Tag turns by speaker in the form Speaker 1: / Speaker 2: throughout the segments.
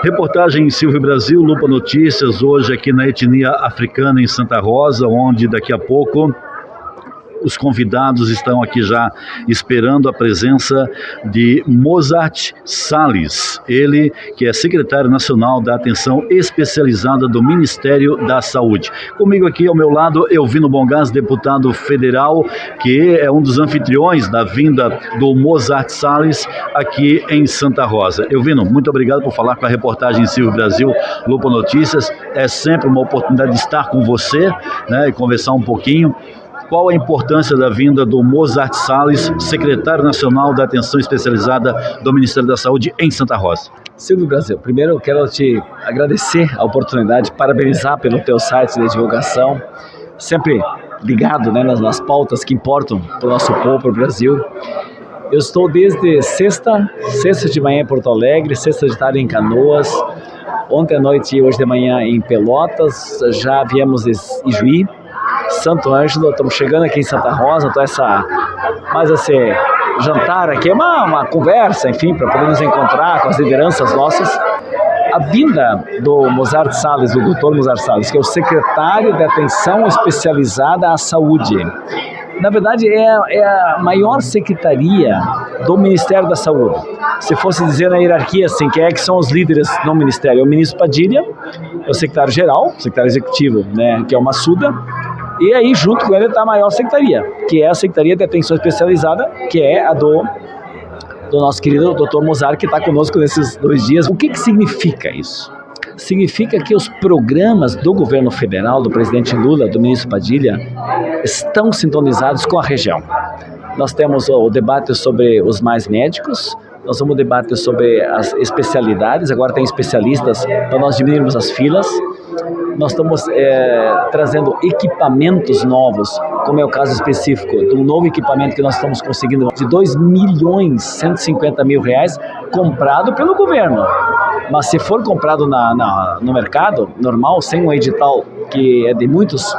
Speaker 1: Reportagem Silvio Brasil, Lupa Notícias, hoje aqui na etnia africana em Santa Rosa, onde daqui a pouco os convidados estão aqui já esperando a presença de Mozart Salles, ele que é secretário nacional da Atenção Especializada do Ministério da Saúde. Comigo aqui ao meu lado, Elvino Bongás, deputado federal, que é um dos anfitriões da vinda do Mozart Salles aqui em Santa Rosa. Elvino, muito obrigado por falar com a reportagem Silvio Brasil, Lupa Notícias. É sempre uma oportunidade de estar com você, né, e conversar um pouquinho. Qual a importância da vinda do Mozart Salles, secretário nacional da Atenção Especializada do Ministério da Saúde em Santa Rosa?
Speaker 2: Silvio Brasil, primeiro eu quero te agradecer a oportunidade, parabenizar pelo teu site de divulgação, sempre ligado, né, nas pautas que importam para o nosso povo, para o Brasil. Eu estou desde sexta de manhã em Porto Alegre, sexta de tarde em Canoas, ontem à noite e hoje de manhã em Pelotas, já viemos de Ijuí, Santo Ângelo, estamos chegando aqui em Santa Rosa, então esse jantar aqui é uma conversa, enfim, para poder nos encontrar com as lideranças nossas. A vinda do Mozart Salles, do Dr. Mozart Salles, que é o secretário de Atenção Especializada à Saúde, na verdade é a maior secretaria do Ministério da Saúde. Se fosse dizer na hierarquia assim, quem é que são os líderes no Ministério? É o ministro Padilha, é o secretário-geral, secretário executivo, né, que é o Massuda. E aí, junto com ele, está a maior secretaria, que é a Secretaria de Atenção Especializada, que é a do nosso querido Dr. Mozart, que está conosco nesses 2 dias. O que significa isso? Significa que os programas do governo federal, do presidente Lula, do ministro Padilha, estão sintonizados com a região. Nós temos o debate sobre os mais médicos, nós vamos debater sobre as especialidades, agora tem especialistas para nós diminuirmos as filas. Nós estamos trazendo equipamentos novos, como é o caso específico de um novo equipamento que nós estamos conseguindo de R$2.150.000 comprado pelo governo. Mas se for comprado no mercado normal, sem um edital que é de muitos,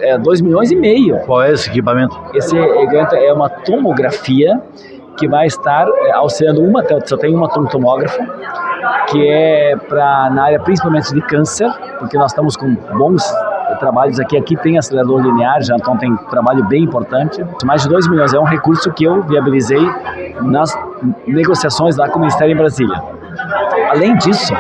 Speaker 2: é R$2,5 milhões.
Speaker 1: Qual é esse equipamento?
Speaker 2: Esse equipamento é uma tomografia que vai estar auxiliando só tem uma tomógrafo, que é na área principalmente de câncer, porque nós estamos com bons trabalhos aqui. Aqui tem acelerador linear, já então tem trabalho bem importante. Mais de R$2 milhões é um recurso que eu viabilizei nas negociações lá com o Ministério em Brasília. Além disso,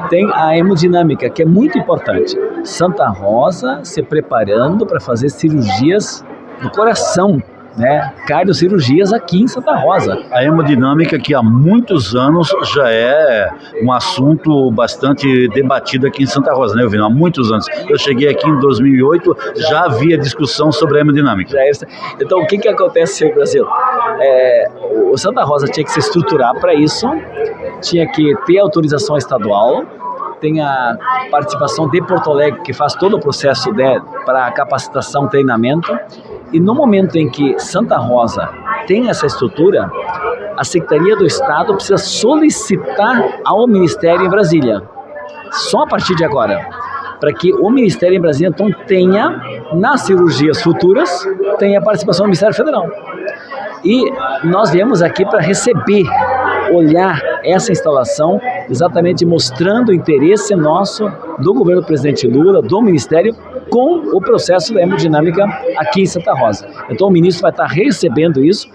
Speaker 2: tem a hemodinâmica, que é muito importante. Santa Rosa se preparando para fazer cirurgias do coração, né, cardiocirurgias aqui em Santa Rosa.
Speaker 1: A hemodinâmica, que há muitos anos já é um assunto bastante debatido aqui em Santa Rosa, né, Elvino? Há muitos anos. Eu cheguei aqui em 2008, já havia discussão sobre a hemodinâmica.
Speaker 2: Então, o que acontece no Brasil? O Santa Rosa tinha que se estruturar para isso, tinha que ter autorização estadual, tem a participação de Porto Alegre, que faz todo o processo para capacitação e treinamento. E no momento em que Santa Rosa tem essa estrutura, a Secretaria do Estado precisa solicitar ao Ministério em Brasília, só a partir de agora, para que o Ministério em Brasília então tenha, nas cirurgias futuras, tenha a participação do Ministério Federal. E nós viemos aqui para receber, olhar essa instalação, exatamente mostrando o interesse nosso do governo do presidente Lula, do Ministério, com o processo da hemodinâmica aqui em Santa Rosa. Então o ministro vai estar recebendo isso.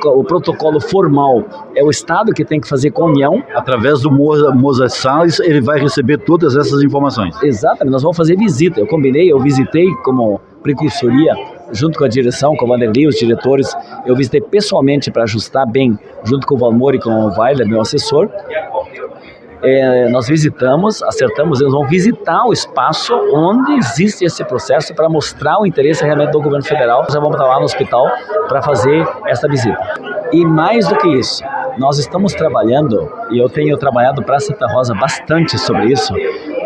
Speaker 2: O protocolo formal é o Estado que tem que fazer com a União.
Speaker 1: Através do Mozart Salles, ele vai receber todas essas informações.
Speaker 2: Exatamente, nós vamos fazer visita. Eu visitei como precursoria, junto com a direção, com o Vanderlei, os diretores. Eu visitei pessoalmente para ajustar bem, junto com o Valmor e com o Weiler, meu assessor. Nós visitamos, acertamos, eles vão visitar o espaço onde existe esse processo para mostrar o interesse realmente do governo federal. Nós já vamos estar lá no hospital para fazer essa visita. E mais do que isso, nós estamos trabalhando, e eu tenho trabalhado para Santa Rosa bastante sobre isso.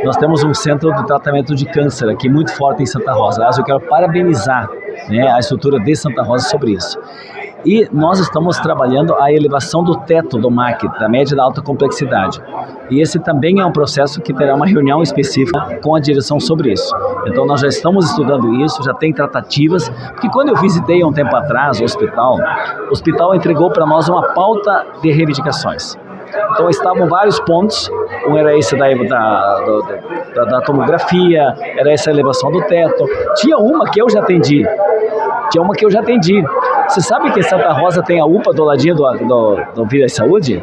Speaker 2: Nós temos um centro de tratamento de câncer aqui muito forte em Santa Rosa. Aliás, eu quero parabenizar, né, a estrutura de Santa Rosa sobre isso. E nós estamos trabalhando a elevação do teto do MAC, da média e da alta complexidade. E esse também é um processo que terá uma reunião específica com a direção sobre isso. Então nós já estamos estudando isso, já tem tratativas, porque quando eu visitei há um tempo atrás o hospital entregou para nós uma pauta de reivindicações. Então estavam vários pontos, um era esse da tomografia, era essa elevação do teto. Tinha uma que eu já atendi. Você sabe que Santa Rosa tem a UPA do ladinho do Vida e Saúde?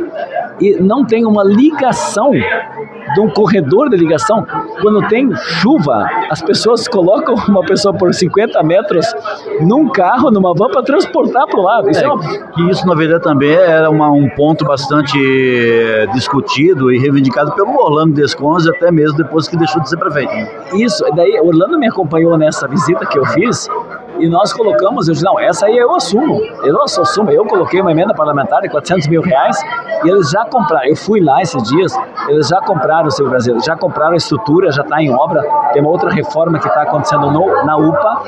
Speaker 2: E não tem uma ligação, de um corredor de ligação. Quando tem chuva, as pessoas colocam uma pessoa por 50 metros num carro, numa van, para transportar para o lado.
Speaker 1: Isso, na verdade, também era um ponto bastante discutido e reivindicado pelo Orlando Desconze, até mesmo depois que deixou de ser prefeito.
Speaker 2: Isso, daí Orlando me acompanhou nessa visita que eu fiz, e nós colocamos, eu disse, não, essa aí eu assumo, eu coloquei uma emenda parlamentar de R$400 mil, e eles já compraram, eu fui lá esses dias, eles já compraram o Seu Brasil, já compraram a estrutura, já está em obra, tem uma outra reforma que está acontecendo na UPA,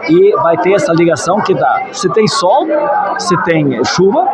Speaker 2: e vai ter essa ligação que dá, se tem sol, se tem chuva,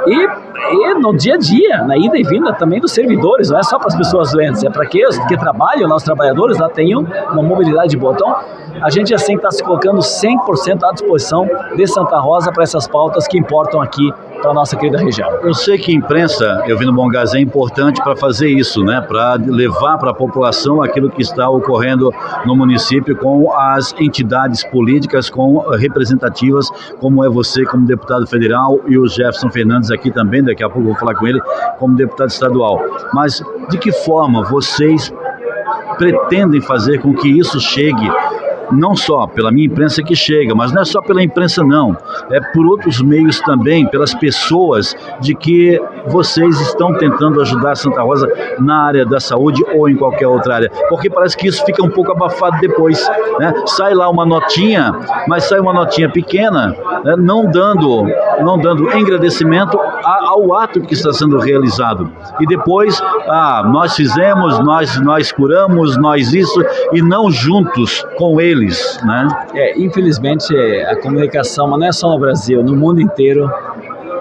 Speaker 2: e no dia a dia, na ida e vinda também dos servidores, não é só para as pessoas doentes, é para aqueles que trabalham, os trabalhadores lá tenham uma mobilidade boa. Então, a gente assim está se colocando 100% à disposição de Santa Rosa para essas pautas que importam aqui para a nossa querida região.
Speaker 1: Eu sei que a imprensa, Elvino Bongás, é importante para fazer isso, né? Para levar para a população aquilo que está ocorrendo no município com as entidades políticas, com representativas, como é você como deputado federal e o Jefferson Fernandes aqui também, daqui a pouco eu vou falar com ele, como deputado estadual. Mas de que forma vocês pretendem fazer com que isso chegue, não só pela minha imprensa que chega, mas não é só pela imprensa não, é por outros meios também, pelas pessoas de que vocês estão tentando ajudar Santa Rosa na área da saúde ou em qualquer outra área, porque parece que isso fica um pouco abafado depois, né? Sai lá uma notinha, mas sai uma notinha pequena, né? não dando engrandecimento ao ato que está sendo realizado, e depois, nós fizemos, nós curamos, nós isso, e não juntos com eles, né?
Speaker 2: Infelizmente a comunicação, mas não é só no Brasil, no mundo inteiro,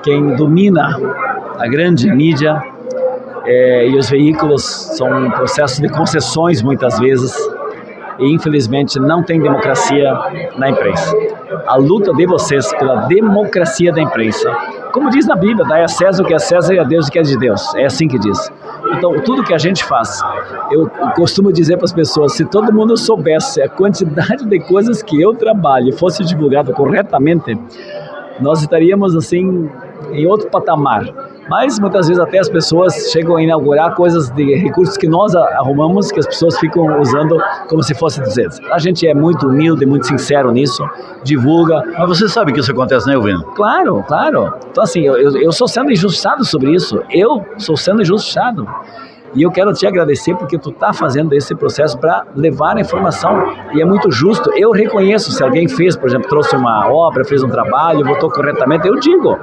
Speaker 2: quem domina a grande mídia e os veículos são um processo de concessões muitas vezes, e infelizmente não tem democracia na imprensa. A luta de vocês pela democracia da imprensa, como diz na Bíblia, dai a César o que é César e a Deus o que é de Deus, é assim que diz. Então, tudo que a gente faz, eu costumo dizer para as pessoas, se todo mundo soubesse a quantidade de coisas que eu trabalho fosse divulgada corretamente, nós estaríamos assim em outro patamar. Mas muitas vezes até as pessoas chegam a inaugurar coisas de recursos que nós arrumamos, que as pessoas ficam usando como se fosse deles. A gente é muito humilde, muito sincero nisso, divulga.
Speaker 1: Mas você sabe que isso acontece, né, Elvino?
Speaker 2: Claro. Então assim, eu sou sendo injustiçado sobre isso, E eu quero te agradecer porque tu está fazendo esse processo para levar a informação, e é muito justo. Eu reconheço, se alguém fez, por exemplo, trouxe uma obra, fez um trabalho, votou corretamente, eu digo.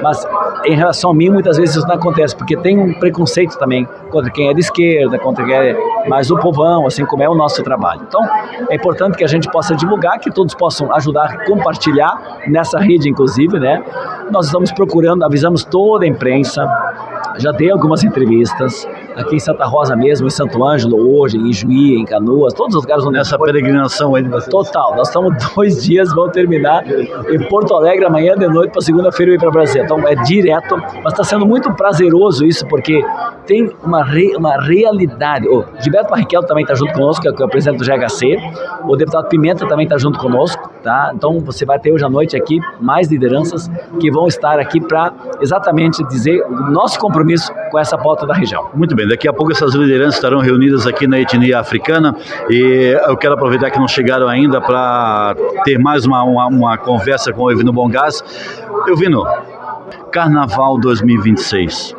Speaker 2: Mas em relação a mim, muitas vezes isso não acontece, porque tem um preconceito também contra quem é de esquerda, contra quem é mais do povão, assim como é o nosso trabalho. Então, é importante que a gente possa divulgar, que todos possam ajudar a compartilhar nessa rede, inclusive, né? Nós estamos procurando, avisamos toda a imprensa, já dei algumas entrevistas, aqui em Santa Rosa mesmo, em Santo Ângelo hoje, em Juí, em Canoas, todos os lugares onde
Speaker 1: essa peregrinação aí de vocês.
Speaker 2: Total, nós estamos 2 dias, vamos terminar em Porto Alegre amanhã de noite, para segunda-feira eu ir para Brasília. Então é direto, mas está sendo muito prazeroso isso, porque tem uma realidade. O Gilberto Barrichello também está junto conosco, que é o presidente do GHC, o deputado Pimenta também está junto conosco, tá? Então você vai ter hoje à noite aqui mais lideranças que vão estar aqui para exatamente dizer o nosso compromisso com essa pauta da região.
Speaker 1: Muito bem, daqui a pouco essas lideranças estarão reunidas aqui na etnia africana, e eu quero aproveitar que não chegaram ainda para ter mais uma conversa com o Elvino Bongás. Elvino, Carnaval 2026.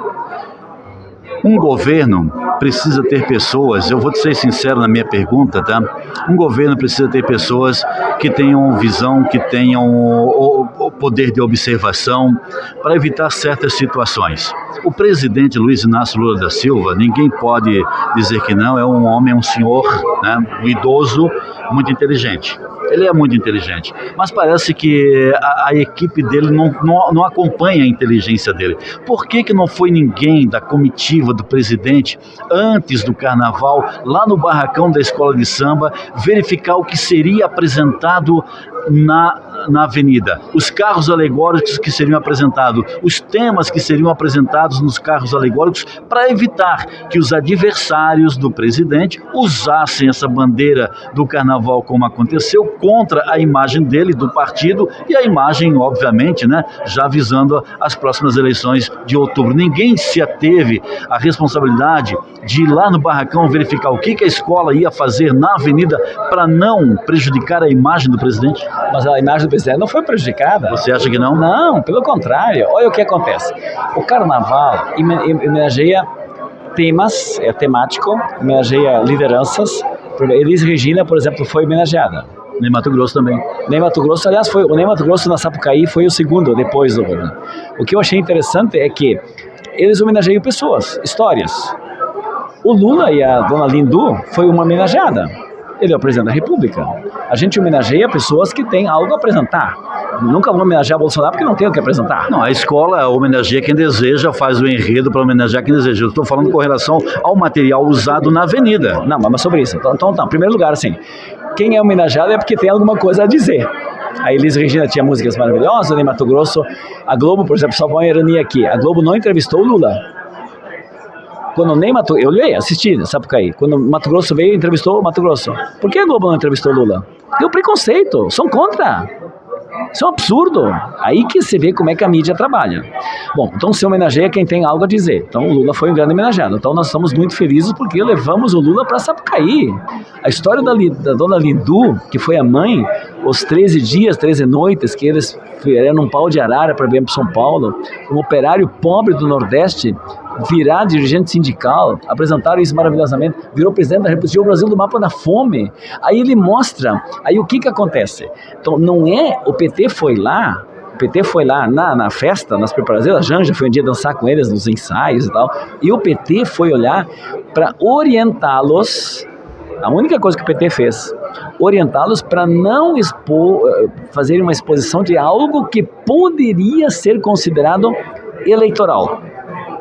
Speaker 1: Um governo precisa ter pessoas, eu vou ser sincero na minha pergunta, tá? Um governo precisa ter pessoas que tenham visão, que tenham o poder de observação para evitar certas situações. O presidente Luiz Inácio Lula da Silva, ninguém pode dizer que não, é um homem, um senhor, né? Um idoso muito inteligente. Ele é muito inteligente, mas parece que a equipe dele não acompanha a inteligência dele. Por que não foi ninguém da comitiva do presidente, antes do carnaval, lá no barracão da escola de samba, verificar o que seria apresentado na avenida, os carros alegóricos que seriam apresentados, os temas que seriam apresentados sentados nos carros alegóricos para evitar que os adversários do presidente usassem essa bandeira do carnaval, como aconteceu, contra a imagem dele, do partido, e a imagem, obviamente, né, já visando as próximas eleições de outubro. Ninguém se ateve à responsabilidade de ir lá no barracão verificar o que a escola ia fazer na avenida para não prejudicar a imagem do presidente?
Speaker 2: Mas a imagem do presidente não foi prejudicada.
Speaker 1: Você acha que não?
Speaker 2: Não, pelo contrário. Olha o que acontece. O carnaval homenageia temas, é temático, homenageia lideranças. Elis Regina, por exemplo, foi homenageada.
Speaker 1: Nem Mato Grosso também.
Speaker 2: Nem Mato Grosso, aliás, o Nem Mato Grosso na Sapucaí foi o segundo, depois do governo. O que eu achei interessante é que eles homenageiam pessoas, histórias. O Lula e a dona Lindu foi uma homenageada. Ele é o presidente da República. A gente homenageia pessoas que têm algo a apresentar. Nunca vou homenagear Bolsonaro porque não tem o que apresentar.
Speaker 1: Não, a escola homenageia quem deseja, faz o enredo para homenagear quem deseja. Eu estou falando com relação ao material usado na avenida.
Speaker 2: Não, mas sobre isso. Então, em primeiro lugar, assim, quem é homenageado é porque tem alguma coisa a dizer. A Elis Regina tinha músicas maravilhosas, em Mato Grosso. A Globo, por exemplo, só uma ironia aqui. A Globo não entrevistou o Lula. Quando nem Mato, eu assisti, Sapucaí. Quando Mato Grosso veio, entrevistou o Mato Grosso. Por que a Globo não entrevistou o Lula? Deu preconceito, são contra. Isso é um absurdo. Aí que você vê como é que a mídia trabalha. Bom, então se homenageia quem tem algo a dizer. Então o Lula foi um grande homenageado. Então nós estamos muito felizes porque levamos o Lula para Sapucaí. A história da dona Lindu, que foi a mãe, os 13 dias, 13 noites que eles vieram num pau de arara para vir para São Paulo, um operário pobre do Nordeste, virar dirigente sindical, apresentaram isso maravilhosamente, virou presidente da República, tirou o Brasil do mapa da fome. Aí ele mostra, aí o que acontece? Então não é, o PT foi lá na festa, nas preparações, a Janja foi um dia dançar com eles nos ensaios e tal, e o PT foi olhar para orientá-los, a única coisa que o PT fez, orientá-los para não fazer uma exposição de algo que poderia ser considerado eleitoral.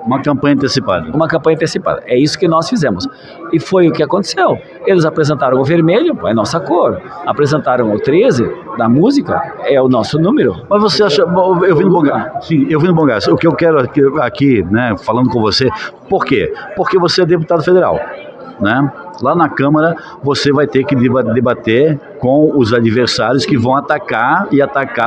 Speaker 1: Uma campanha antecipada.
Speaker 2: Uma campanha antecipada. É isso que nós fizemos. E foi o que aconteceu. Eles apresentaram o vermelho, é nossa cor. Apresentaram o 13 da música, é o nosso número.
Speaker 1: Mas você acha... Eu vim no Bom Gás. Sim, eu vim no Bom Gás. O que eu quero aqui, né, falando com você, por quê? Porque você é deputado federal, né? Lá na Câmara você vai ter que debater com os adversários que vão atacar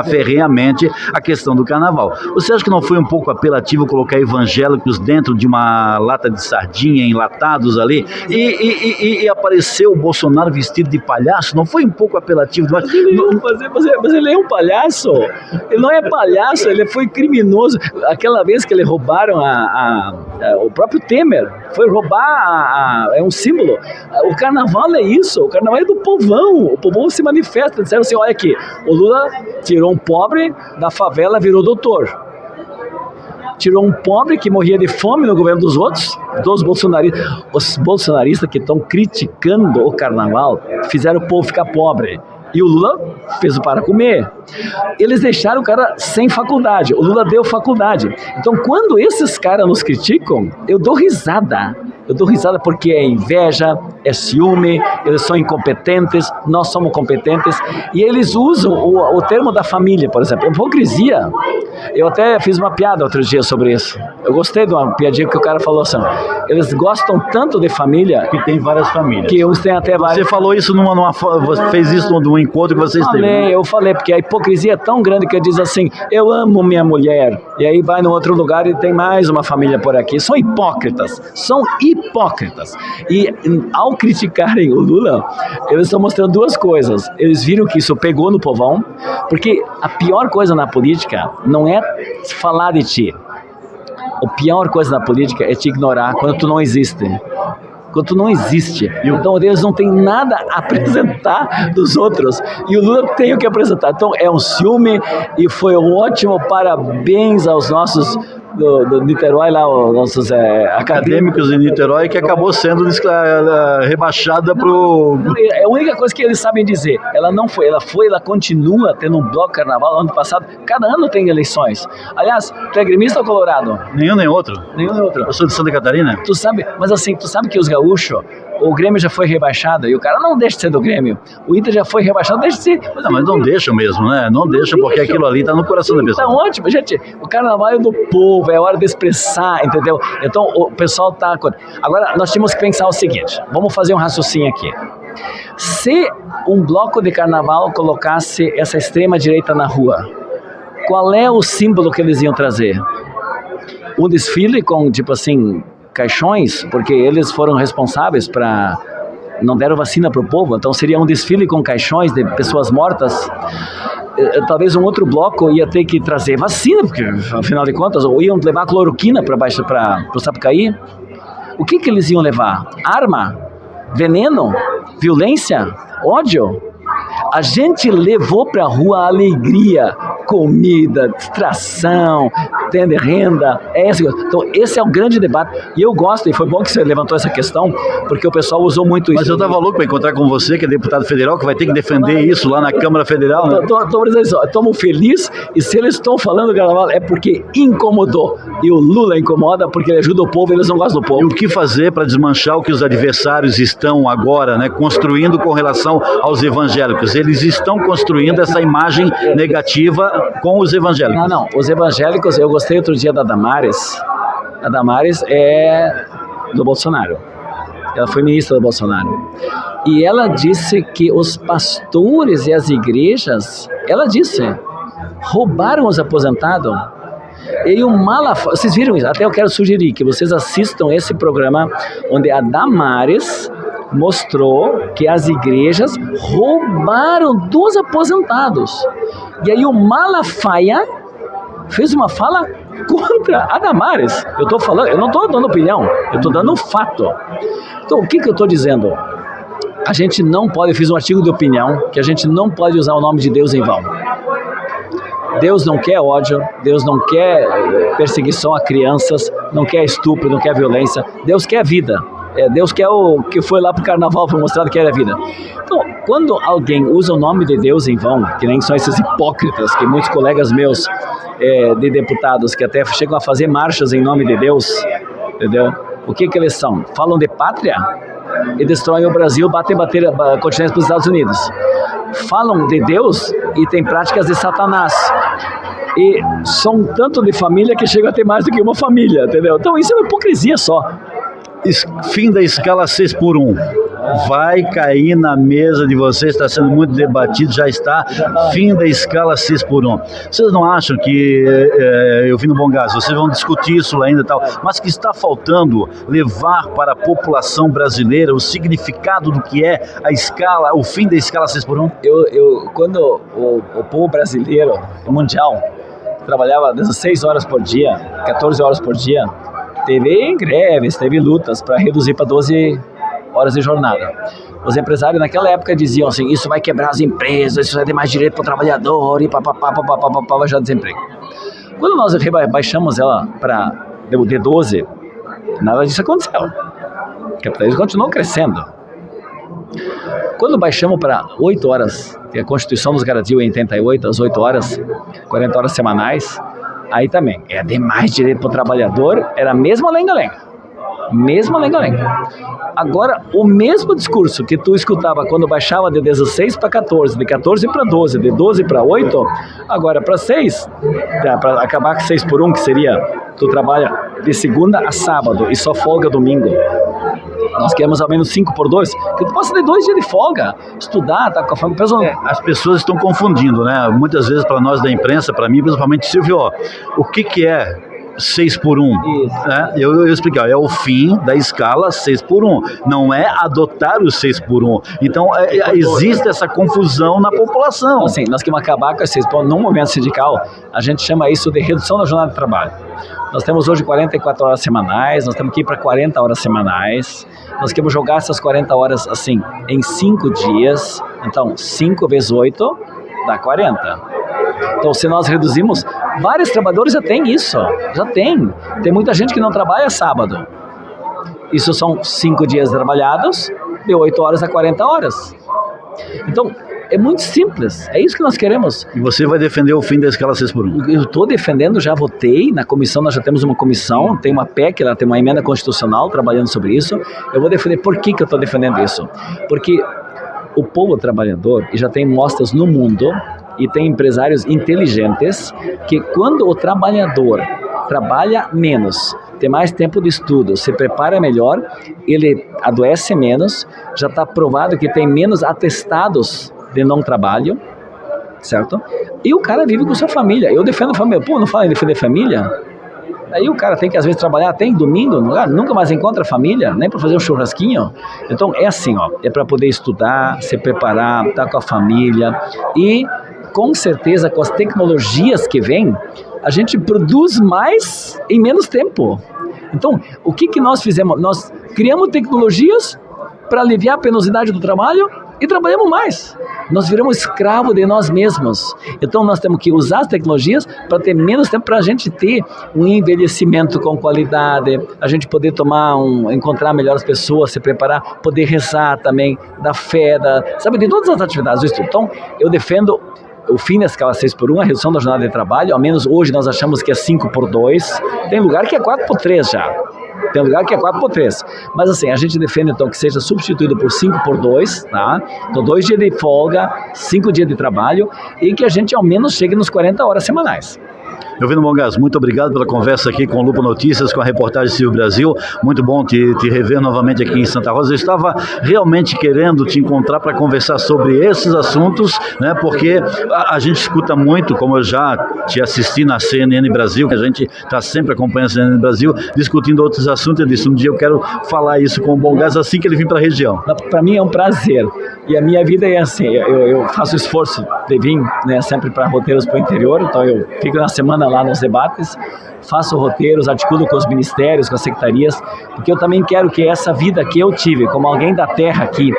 Speaker 1: ferrenhamente a questão do carnaval. Você acha que não foi um pouco apelativo colocar evangélicos dentro de uma lata de sardinha, enlatados ali, e apareceu o Bolsonaro vestido de palhaço? Não foi um pouco apelativo?
Speaker 2: Mas ele é um palhaço. Ele não é palhaço, ele foi criminoso. Aquela vez que ele roubaram o próprio Temer, foi roubar é um símbolo. O carnaval é isso, o carnaval é do povão, o povão se manifesta, disseram assim, olha aqui, o Lula tirou um pobre da favela, virou doutor. Tirou um pobre que morria de fome no governo dos outros, dos bolsonaristas. Os bolsonaristas que estão criticando o carnaval fizeram o povo ficar pobre. E o Lula fez o para comer. Eles deixaram o cara sem faculdade. O Lula deu faculdade. Então, quando esses caras nos criticam, eu dou risada. Eu dou risada porque é inveja, é ciúme, eles são incompetentes, nós somos competentes. E eles usam o termo da família, por exemplo, hipocrisia. Eu até fiz uma piada outro dia sobre isso. Eu gostei de uma piadinha que o cara falou assim, eles gostam tanto de família...
Speaker 1: Que tem várias famílias.
Speaker 2: Que uns têm até várias...
Speaker 1: Você falou isso você fez isso num encontro que vocês teve.
Speaker 2: Eu falei, porque a hipocrisia é tão grande que diz assim, eu amo minha mulher, e aí vai no outro lugar e tem mais uma família por aqui. São hipócritas. E ao criticarem o Lula, eles estão mostrando duas coisas. Eles viram que isso pegou no povão, porque a pior coisa na política não é falar de ti. A pior coisa na política é te ignorar quando tu não existe. Quando tu não existe. Então eles não têm nada a apresentar dos outros. E o Lula tem o que apresentar. Então é um ciúme e foi um ótimo parabéns aos nossos do Niterói lá, os nossos
Speaker 1: acadêmicos de Niterói, que acabou sendo rebaixada pro...
Speaker 2: Não, é a única coisa que eles sabem dizer. Ela não foi, ela continua tendo um bloco carnaval. Ano passado, cada ano tem eleições. Aliás, tu é gremista ou colorado?
Speaker 1: Nenhum nem outro.
Speaker 2: Nenhum nem outro.
Speaker 1: Eu sou de Santa Catarina.
Speaker 2: Tu sabe, mas assim, tu sabe que os gaúchos, o Grêmio já foi rebaixado, e o cara não deixa de ser do Grêmio. O Inter já foi rebaixado, deixa de ser.
Speaker 1: Mas não deixa mesmo, né? Não deixa, porque aquilo ali tá no coração da pessoa.
Speaker 2: Tá ótimo, gente. O carnaval é do povo, é hora de expressar, entendeu? Então o pessoal tá... Agora, nós temos que pensar o seguinte, vamos fazer um raciocínio aqui. Se um bloco de carnaval colocasse essa extrema-direita na rua, qual é o símbolo que eles iam trazer? Um desfile com, tipo assim, caixões, porque eles foram responsáveis para... não deram vacina para o povo, então seria um desfile com caixões de pessoas mortas. Talvez um outro bloco ia ter que trazer vacina, porque afinal de contas, ou iam levar cloroquina para o Sapucaí. O que eles iam levar? Arma? Veneno? Violência? Ódio? A gente levou para a rua alegria, comida, distração, tendo renda. Então esse é um grande debate. E eu gosto, e foi bom que você levantou essa questão, porque o pessoal usou muito isso.
Speaker 1: Mas eu estava louco para encontrar com você, que é deputado federal, que vai ter que defender isso lá na Câmara Federal, né?
Speaker 2: Estou dizendo isso, estamos felizes, e se eles estão falando do carnaval é porque incomodou. E o Lula incomoda porque ele ajuda o povo e eles não gostam do povo.
Speaker 1: E o que fazer para desmanchar o que os adversários estão agora, né, construindo com relação aos evangélicos? Eles estão construindo essa imagem negativa com os evangélicos.
Speaker 2: Não, os evangélicos, eu gostei outro dia da Damares. A Damares é do Bolsonaro. Ela foi ministra do Bolsonaro. E ela disse que os pastores e as igrejas, ela disse, roubaram os aposentados. E o Malafaia, vocês viram isso? Até eu quero sugerir que vocês assistam esse programa onde a Damares mostrou que as igrejas roubaram dos aposentados. E aí o Malafaia fez uma fala contra a Damares. Eu estou falando, eu não estou dando opinião, eu estou dando um fato. Então o que eu estou dizendo? A gente não pode, eu fiz um artigo de opinião, que a gente não pode usar o nome de Deus em vão. Deus não quer ódio, Deus não quer perseguição a crianças, não quer estupro, não quer violência, Deus quer vida. Deus quer o que foi lá pro carnaval para mostrar que era vida. Então, quando alguém usa o nome de Deus em vão, que nem são esses hipócritas, que muitos colegas meus de deputados que até chegam a fazer marchas em nome de Deus, entendeu? O que eles são? Falam de pátria e destroem o Brasil, bater continentes para os Estados Unidos. Falam de Deus e têm práticas de Satanás. E são tanto de família que chegam a ter mais do que uma família, entendeu? Então isso é uma hipocrisia só.
Speaker 1: Fim da escala 6x1. Vai cair na mesa de vocês, está sendo muito debatido, já está. Fim da escala 6x1. Vocês não acham que, eu vi no Bom Gás, vocês vão discutir isso ainda e tal, mas que está faltando levar para a população brasileira o significado do que é a escala, o fim da escala 6x1?
Speaker 2: Quando o povo brasileiro, o mundial, trabalhava 16 horas por dia, 14 horas por dia, teve greves, teve lutas para reduzir para 12 horas de jornada. Os empresários naquela época diziam assim, isso vai quebrar as empresas, isso vai ter mais direito para o trabalhador, e papapá, vai já desemprego. Quando nós baixamos ela para de 12, nada disso aconteceu. O capitalismo continuou crescendo. Quando baixamos para 8 horas, que a Constituição nos garantiu em 88, as 8 horas, 40 horas semanais, aí também, é demais direito para o trabalhador, era a mesma lenga-lenga. Agora, o mesmo discurso que tu escutava quando baixava de 16 para 14, de 14 para 12, de 12 para 8, agora para 6, para acabar com 6x1, que seria, tu trabalha de segunda a sábado e só folga domingo. Nós queremos ao menos 5x2, que tu possa ter 2 dias de folga, estudar, tá com a família.
Speaker 1: As pessoas estão confundindo, né? Muitas vezes para nós da imprensa, para mim, principalmente, Silvio, o que é 6x1? Né? Eu explicar, é o fim da escala 6x1, não é adotar o 6x1. Então, existe essa confusão na população.
Speaker 2: Assim, nós queremos acabar com esse 6x1. Num movimento sindical, a gente chama isso de redução da jornada de trabalho. Nós temos hoje 44 horas semanais, nós temos que ir para 40 horas semanais, nós queremos jogar essas 40 horas assim, em 5 dias, então 5 vezes 8 dá 40. Então, se nós reduzimos, vários trabalhadores já têm isso, Tem muita gente que não trabalha sábado. Isso são 5 dias trabalhados, de 8 horas a 40 horas. Então, é muito simples, é isso que nós queremos.
Speaker 1: E você vai defender o fim da escala 6x1?
Speaker 2: Eu estou defendendo, já votei na comissão, nós já temos uma comissão, tem uma PEC, ela tem uma emenda constitucional trabalhando sobre isso. Eu vou defender. Por que eu estou defendendo isso? Porque o povo trabalhador, e já tem mostras no mundo, e tem empresários inteligentes, que quando o trabalhador trabalha menos, tem mais tempo de estudo, se prepara melhor, ele adoece menos, já está provado que tem menos atestados de não trabalho, certo? E o cara vive com sua família. Eu defendo a família. Pô, não fala em defender família? Aí o cara tem que às vezes trabalhar até em domingo, nunca mais encontra a família, nem para fazer um churrasquinho. Então é assim, ó, é para poder estudar, se preparar, estar com a família e com certeza com as tecnologias que vêm, a gente produz mais em menos tempo. Então, o que nós fizemos? Nós criamos tecnologias para aliviar a penosidade do trabalho e trabalhamos mais. Nós viramos escravos de nós mesmos. Então, nós temos que usar as tecnologias para ter menos tempo, para a gente ter um envelhecimento com qualidade, a gente poder encontrar melhores pessoas, se preparar, poder rezar também, da fé, sabe, de todas as atividades do estudo. Então, eu defendo o fim da escala 6x1, a redução da jornada de trabalho, ao menos hoje nós achamos que é 5x2, tem lugar que é 4x3 já, tem lugar que é 4x3, mas assim, a gente defende então que seja substituído por 5x2, tá? Então 2 dias de folga, 5 dias de trabalho e que a gente ao menos chegue nos 40 horas semanais.
Speaker 1: Euvino Mongas, muito obrigado pela conversa aqui com o Lupa Notícias, com a reportagem Civil Brasil. Muito bom te rever novamente aqui em Santa Rosa. Eu estava realmente querendo te encontrar para conversar sobre esses assuntos, né? Porque a gente escuta muito, como eu já te assisti na CNN Brasil, que a gente está sempre acompanhando a CNN Brasil, discutindo outros assuntos. Eu disse, um dia eu quero falar isso com o Mongas assim que ele vir para a região.
Speaker 2: Para mim é um prazer. E a minha vida é assim, eu faço esforço de vir, né, sempre para roteiros para o interior, então eu fico na semana lá nos debates, faço roteiros, articulo com os ministérios, com as secretarias, porque eu também quero que essa vida que eu tive, como alguém da terra aqui,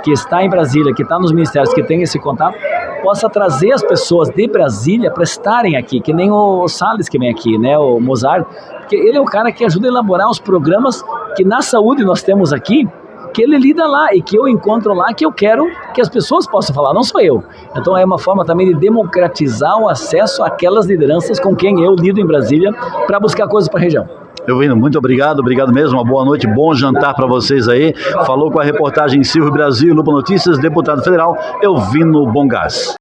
Speaker 2: que está em Brasília, que está nos ministérios, que tem esse contato, possa trazer as pessoas de Brasília para estarem aqui, que nem o Salles que vem aqui, né, o Mozart, porque ele é o cara que ajuda a elaborar os programas que na saúde nós temos aqui, que ele lida lá e que eu encontro lá, que eu quero que as pessoas possam falar, não sou eu. Então é uma forma também de democratizar o acesso àquelas lideranças com quem eu lido em Brasília para buscar coisas para a região.
Speaker 1: Euvino, muito obrigado mesmo, uma boa noite, bom jantar para vocês aí. Falou com a reportagem Civil Brasil, Lupa Notícias, deputado federal Euvino Mongas.